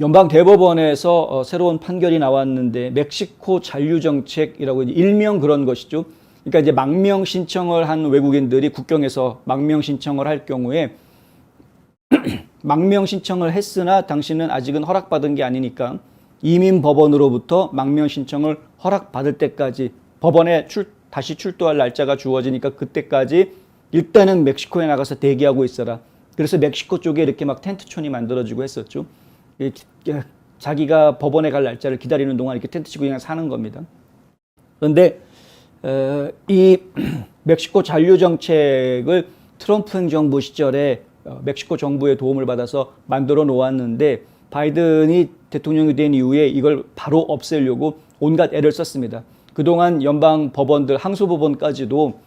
연방 대법원에서 새로운 판결이 나왔는데 멕시코 잔류 정책이라고 일명 그런 것이죠. 그러니까 이제 망명 신청을 한 외국인들이 국경에서 망명 신청을 할 경우에 망명 신청을 했으나 당신은 아직은 허락받은 게 아니니까 이민법원으로부터 망명 신청을 허락받을 때까지 법원에 다시 출두할 날짜가 주어지니까 그때까지 일단은 멕시코에 나가서 대기하고 있어라. 그래서 멕시코 쪽에 이렇게 막 텐트촌이 만들어지고 했었죠. 자기가 법원에 갈 날짜를 기다리는 동안 이렇게 텐트 치고 그냥 사는 겁니다. 그런데 이 멕시코 잔류 정책을 트럼프 행정부 시절에 멕시코 정부의 도움을 받아서 만들어 놓았는데 바이든이 대통령이 된 이후에 이걸 바로 없애려고 온갖 애를 썼습니다. 그동안 연방 법원들, 항소법원까지도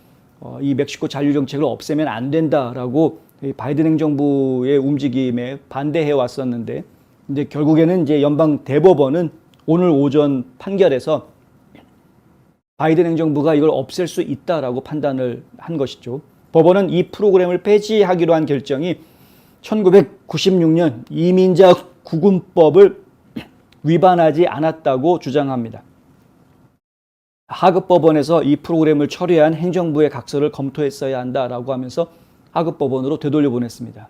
이 멕시코 잔류 정책을 없애면 안 된다라고 바이든 행정부의 움직임에 반대해 왔었는데 이제 결국에는 이제 연방 대법원은 오늘 오전 판결에서 바이든 행정부가 이걸 없앨 수 있다라고 판단을 한 것이죠. 법원은 이 프로그램을 폐지하기로 한 결정이 1996년 이민자 구금법을 위반하지 않았다고 주장합니다. 하급 법원에서 이 프로그램을 철회한 행정부의 각서를 검토했어야 한다라고 하면서 하급 법원으로 되돌려 보냈습니다.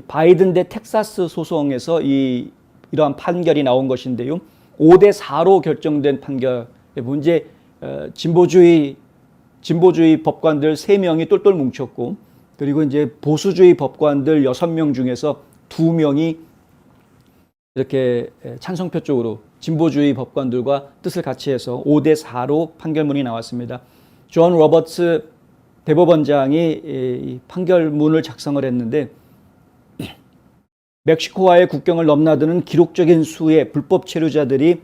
바이든 대 텍사스 소송에서 이러한 판결이 나온 것인데요. 5대 4로 결정된 판결. 문제 진보주의 법관들 3명이 똘똘 뭉쳤고 그리고 이제 보수주의 법관들 6명 중에서 2명이 이렇게 찬성표 쪽으로 진보주의 법관들과 뜻을 같이 해서 5대 4로 판결문이 나왔습니다. 존 로버츠 대법원장이 이 판결문을 작성을 했는데 멕시코와의 국경을 넘나드는 기록적인 수의 불법 체류자들이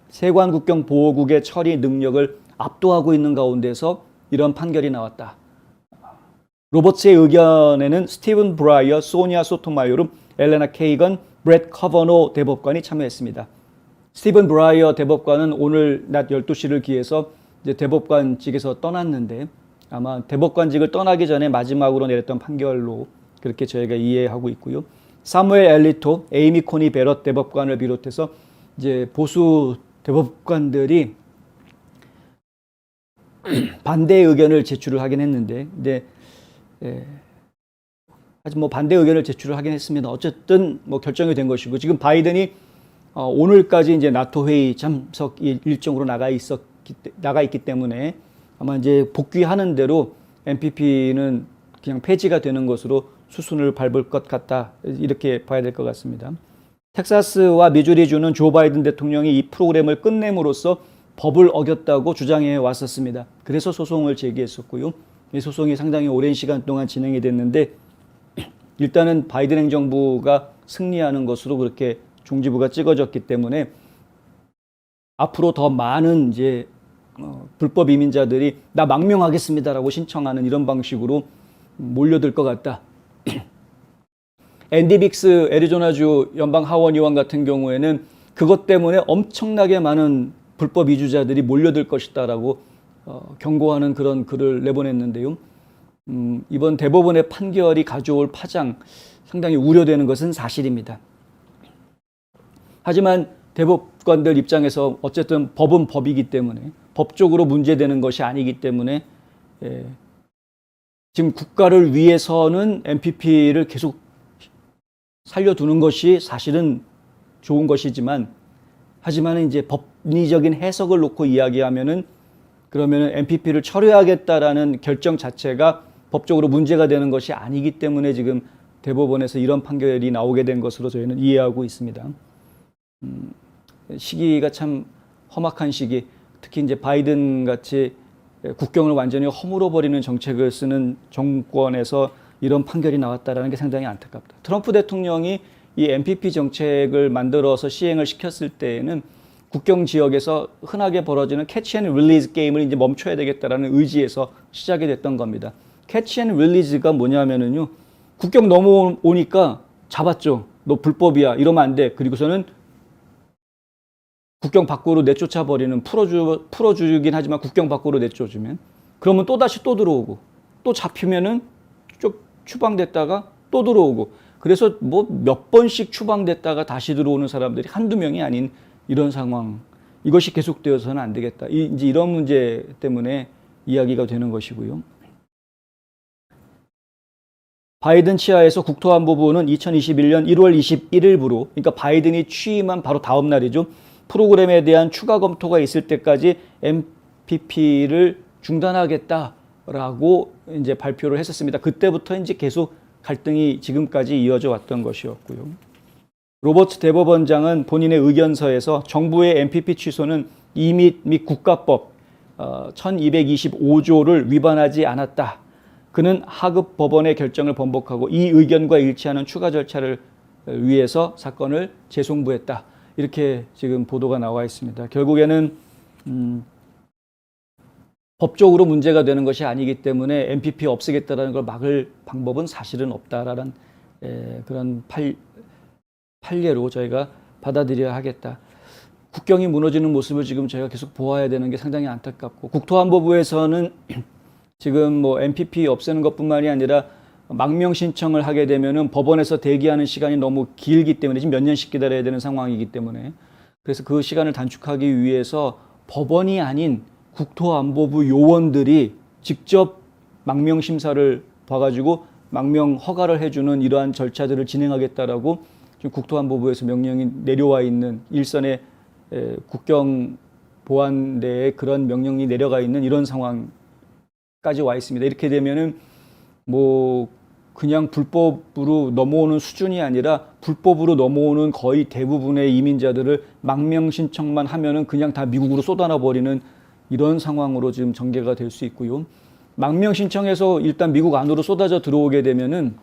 세관 국경 보호국의 처리 능력을 압도하고 있는 가운데서 이런 판결이 나왔다. 로버츠의 의견에는 스티븐 브라이어, 소니아 소토마요르, 엘레나 케이건, 브렛 커버노 대법관이 참여했습니다. 스티븐 브라이어 대법관은 오늘 낮 12시를 기해서 이제 대법관직에서 떠났는데 아마 대법관직을 떠나기 전에 마지막으로 내렸던 판결로 그렇게 저희가 이해하고 있고요. 사무엘 엘리토, 에이미 코니 베럿 대법관을 비롯해서 이제 보수 대법관들이 반대 의견을 제출을 하긴 했는데, 근데 아직 뭐 반대 의견을 제출을 하긴 했습니다. 어쨌든 뭐 결정이 된 것이고 지금 바이든이 오늘까지 이제 나토 회의 참석 일정으로 나가 있기 때문에 아마 이제 복귀하는 대로 NPP는 그냥 폐지가 되는 것으로 수순을 밟을 것 같다 이렇게 봐야 될 것 같습니다. 텍사스와 미주리주는 조 바이든 대통령이 이 프로그램을 끝냄으로써 법을 어겼다고 주장해 왔었습니다. 그래서 소송을 제기했었고요. 이 소송이 상당히 오랜 시간 동안 진행이 됐는데 일단은 바이든 행정부가 승리하는 것으로 그렇게 종지부가 찍어졌기 때문에 앞으로 더 많은 이제 불법 이민자들이 나 망명하겠습니다라고 신청하는 이런 방식으로 몰려들 것 같다. 앤디 빅스 애리조나주 연방 하원 의원 같은 경우에는 그것 때문에 엄청나게 많은 불법 이주자들이 몰려들 것이다라고 경고하는 그런 글을 내보냈는데요. 이번 대법원의 판결이 가져올 파장 상당히 우려되는 것은 사실입니다. 하지만 대법관들 입장에서 어쨌든 법은 법이기 때문에 법적으로 문제되는 것이 아니기 때문에 지금 국가를 위해서는 NPP를 계속 살려두는 것이 사실은 좋은 것이지만 하지만 이제 법리적인 해석을 놓고 이야기하면은 그러면은 NPP를 철회하겠다라는 결정 자체가 법적으로 문제가 되는 것이 아니기 때문에 지금 대법원에서 이런 판결이 나오게 된 것으로 저희는 이해하고 있습니다. 시기가 참 험악한 시기, 특히 이제 바이든 같이 국경을 완전히 허물어 버리는 정책을 쓰는 정권에서 이런 판결이 나왔다라는 게 상당히 안타깝다. 트럼프 대통령이 이 NPP 정책을 만들어서 시행을 시켰을 때에는 국경 지역에서 흔하게 벌어지는 캐치 앤 릴리즈 게임을 이제 멈춰야 되겠다라는 의지에서 시작이 됐던 겁니다. 캐치 앤 릴리즈가 뭐냐면은요, 국경 넘어오니까 잡았죠. 너 불법이야. 이러면 안 돼. 그리고서는 국경 밖으로 내쫓아 버리는 풀어주긴 하지만 국경 밖으로 내쫓으면 그러면 또 다시 또 들어오고 또 잡히면은 쭉 추방됐다가 또 들어오고 그래서 뭐 몇 번씩 추방됐다가 다시 들어오는 사람들이 한두 명이 아닌 이런 상황. 이것이 계속되어서는 안 되겠다. 이제 이런 문제 때문에 이야기가 되는 것이고요. 바이든 치하에서 국토안보부는 2021년 1월 21일부로, 그러니까 바이든이 취임한 바로 다음 날이죠. 프로그램에 대한 추가 검토가 있을 때까지 MPP를 중단하겠다라고 이제 발표를 했었습니다. 그때부터 이제 계속 갈등이 지금까지 이어져 왔던 것이었고요. 로버트 대법원장은 본인의 의견서에서 정부의 MPP 취소는 이미 및 국가법 1225조를 위반하지 않았다. 그는 하급 법원의 결정을 번복하고 이 의견과 일치하는 추가 절차를 위해서 사건을 재송부했다. 이렇게 지금 보도가 나와 있습니다. 결국에는 법적으로 문제가 되는 것이 아니기 때문에 MPP 없애겠다라는 걸 막을 방법은 사실은 없다라는 그런 판례로 저희가 받아들여야 하겠다. 국경이 무너지는 모습을 지금 저희가 계속 보아야 되는 게 상당히 안타깝고, 국토안보부에서는 지금 뭐 MPP 없애는 것뿐만이 아니라 망명 신청을 하게 되면은 법원에서 대기하는 시간이 너무 길기 때문에 지금 몇 년씩 기다려야 되는 상황이기 때문에, 그래서 그 시간을 단축하기 위해서 법원이 아닌 국토안보부 요원들이 직접 망명 심사를 봐가지고 망명 허가를 해주는 이러한 절차들을 진행하겠다라고 지금 국토안보부에서 명령이 내려와 있는, 일선의 국경 보안대에 그런 명령이 내려가 있는 이런 상황까지 와 있습니다. 이렇게 되면은 뭐 그냥 불법으로 넘어오는 수준이 아니라 불법으로 넘어오는 거의 대부분의 이민자들을 망명 신청만 하면은 그냥 다 미국으로 쏟아나 버리는 이런 상황으로 지금 전개가 될 수 있고요. 망명 신청해서 일단 미국 안으로 쏟아져 들어오게 되면은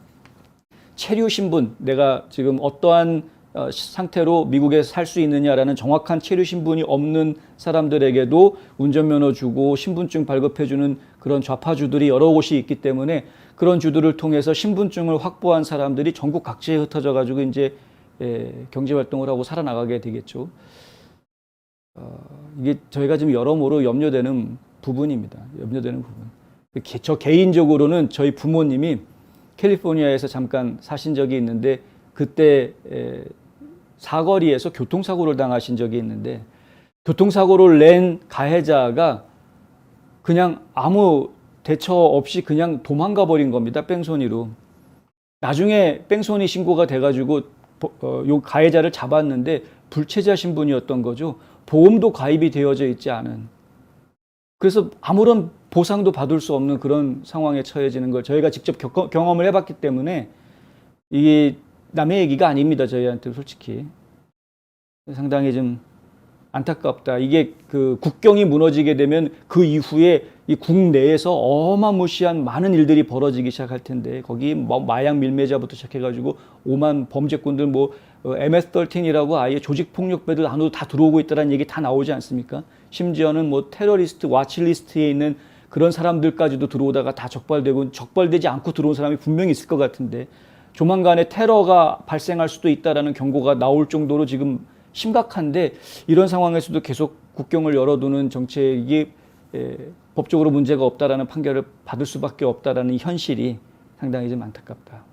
체류 신분, 내가 지금 어떠한 상태로 미국에 살 수 있느냐라는 정확한 체류 신분이 없는 사람들에게도 운전면허 주고 신분증 발급해주는 그런 좌파주들이 여러 곳이 있기 때문에 그런 주들을 통해서 신분증을 확보한 사람들이 전국 각지에 흩어져 가지고 이제 경제활동을 하고 살아나가게 되겠죠. 이게 저희가 지금 여러모로 염려되는 부분입니다. 염려되는 부분. 저 개인적으로는 저희 부모님이 캘리포니아에서 잠깐 사신 적이 있는데, 그때 사거리에서 교통사고를 당하신 적이 있는데, 교통사고를 낸 가해자가 그냥 아무 대처 없이 그냥 도망가 버린 겁니다. 뺑소니로. 나중에 뺑소니 신고가 돼가지고 요 가해자를 잡았는데 불체자 신분이었던 거죠. 보험도 가입이 되어져 있지 않은. 그래서 아무런 보상도 받을 수 없는 그런 상황에 처해지는 걸 저희가 직접 경험을 해봤기 때문에 이게 남의 얘기가 아닙니다. 저희한테 솔직히. 상당히 좀 안타깝다. 이게 그 국경이 무너지게 되면 그 이후에 이 국내에서 어마무시한 많은 일들이 벌어지기 시작할 텐데, 거기 뭐 마약 밀매자부터 시작해가지고 오만 범죄꾼들 뭐 MS-13이라고 아예 조직폭력배들 안으로 다 들어오고 있다는 얘기 다 나오지 않습니까? 심지어는 뭐 테러리스트 와치리스트에 있는 그런 사람들까지도 들어오다가 다 적발되고, 적발되지 않고 들어온 사람이 분명히 있을 것 같은데 조만간에 테러가 발생할 수도 있다라는 경고가 나올 정도로 지금 심각한데, 이런 상황에서도 계속 국경을 열어두는 정책이 법적으로 문제가 없다라는 판결을 받을 수밖에 없다라는 현실이 상당히 좀 안타깝다.